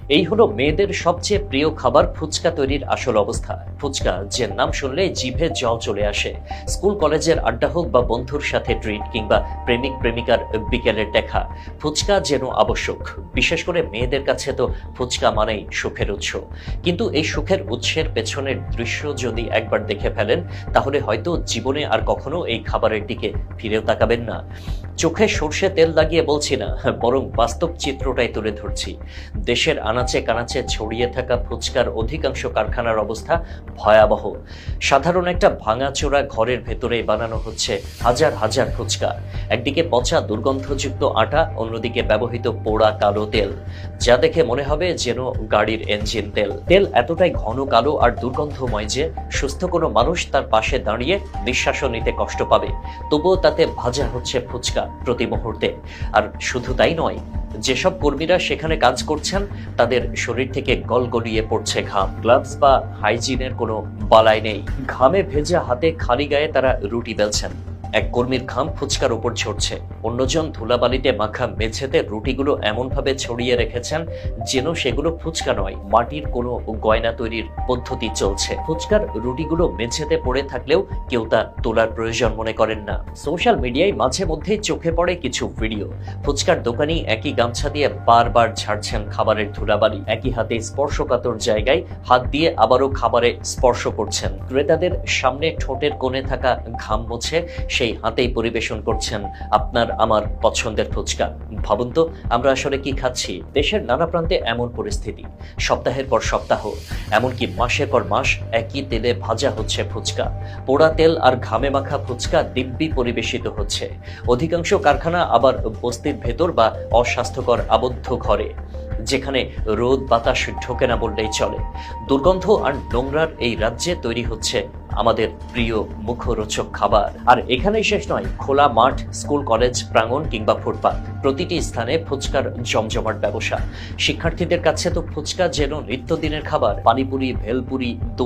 এই হলো মেয়েদের সবচেয়ে প্রিয় খাবার ফুচকা তৈরির আসল অবস্থা। ফুচকা যে নাম শুনলে জিভে জল চলে আসে। স্কুল কলেজের আড্ডা হোক বা বন্ধুর সাথে ট্রিট কিংবা প্রেমিক প্রেমিকার বিকেলের দেখা, ফুচকা যেন আবশ্যক। বিশেষ করে মেয়েদের কাছে তো ফুচকা মানেই সুখের উৎস। কিন্তু এই সুখের উৎসের পেছনের দৃশ্য যদি একবার দেখে ফেলেন, তাহলে হয়তো জীবনে আর কখনো এই খাবারের দিকে ফিরেও তাকাবেন না। চোখে সর্ষে তেল লাগিয়ে বলছি না, বরং বাস্তব চিত্রটাই তুলে ধরছি। দেশের আনাচে কানাচে ছড়িয়ে থাকা ফুচকার অধিকাংশ কারখানার অবস্থা ভয়াবহ। সাধারণ একটা ভাঙাচোরা ঘরের ভেতরেই বানানো হচ্ছে হাজার হাজার ফুচকা। একদিকে পচা দুর্গন্ধযুক্ত আটা, অন্যদিকে ব্যবহৃত পোড়া কালো তেল, যা দেখে মনে হবে যেন গাড়ির ইঞ্জিন তেল। তেল এতটাই ঘন কালো আর দুর্গন্ধময় যে সুস্থ কোনো মানুষ তার পাশে দাঁড়িয়ে নিঃশ্বাসও নিতে কষ্ট পাবে। তবুও তাতে ভাজা হচ্ছে ফুচকা প্রতি মুহূর্তে। আর শুধু তাই নয়, যেসব কর্মীরা সেখানে কাজ করছেন তাদের শরীর থেকে গলগলিয়ে পড়ছে ঘাম। গ্লাভস বা হাইজিনের কোনো বালাই নেই। ঘামে ভেজা হাতে খালি গায়ে তারা রুটি বেলছেন। এক কর্মীর ঘাম ফুচকার উপর ঝরছে, অন্যজন ধুলাবালিতে মাখা মেঝেতে রুটিগুলো এমনভাবে ছড়িয়ে রেখেছেন যেন সেগুলো ফুচকা নয়, মাটির কোনো গয়না তৈরির পদ্ধতি চলছে। ফুচকার রুটিগুলো মেঝেতে পড়ে থাকলেও কেউ তা তোলার প্রয়োজন মনে করেন না। সোশ্যাল মিডিয়ায় মাঝে মধ্যেই চোখে পড়ে কিছু ভিডিও। ফুচকার দোকানি একই গামছা দিয়ে বারবার ঝাড়ছেন খাবারের ধুলাবালি, একই হাতে স্পর্শকাতর জায়গায় হাত দিয়ে আবারও খাবারে স্পর্শ করছেন। ক্রেতাদের সামনে ঠোঁটের কোণে থাকা ঘাম মুছে সেই হাতেই পরিবেশন করছেন আপনার আমার পছন্দের ফুচকা। ভাবুন তো, আমরা আসলে কি খাচ্ছি? দেশের নানা প্রান্তে এমন পরিস্থিতি। সপ্তাহের পর সপ্তাহ, এমনকি মাসের পর মাস একই তেলে ভাজা হচ্ছে ফুচকা। পোড়া তেল আর ঘামে মাখা ফুচকা দিব্যি পরিবেশিত হচ্ছে। অধিকাংশ কারখানা আবার বস্তির ভেতর বা অস্বাস্থ্যকর আবদ্ধ ঘরে, যেখানে রোদ বাতাস ঢোকে না বললেই চলে। দুর্গন্ধ আর নোংরার এই রাজ্যে তৈরি হচ্ছে আমাদের প্রিয় মুখরোচক খাবার। আর এখানেই শেষ নয়, খোলা মাঠ, স্কুল কলেজ প্রাঙ্গণ কিংবা ফুটপাত, প্রতিটি স্থানে ফুচকার জমজমাট ব্যবসা। শিক্ষার্থীদের কাছে তো ফুচকা যেন নিত্যদিনের খাবার। পানিপুরি, ভেলপুরি,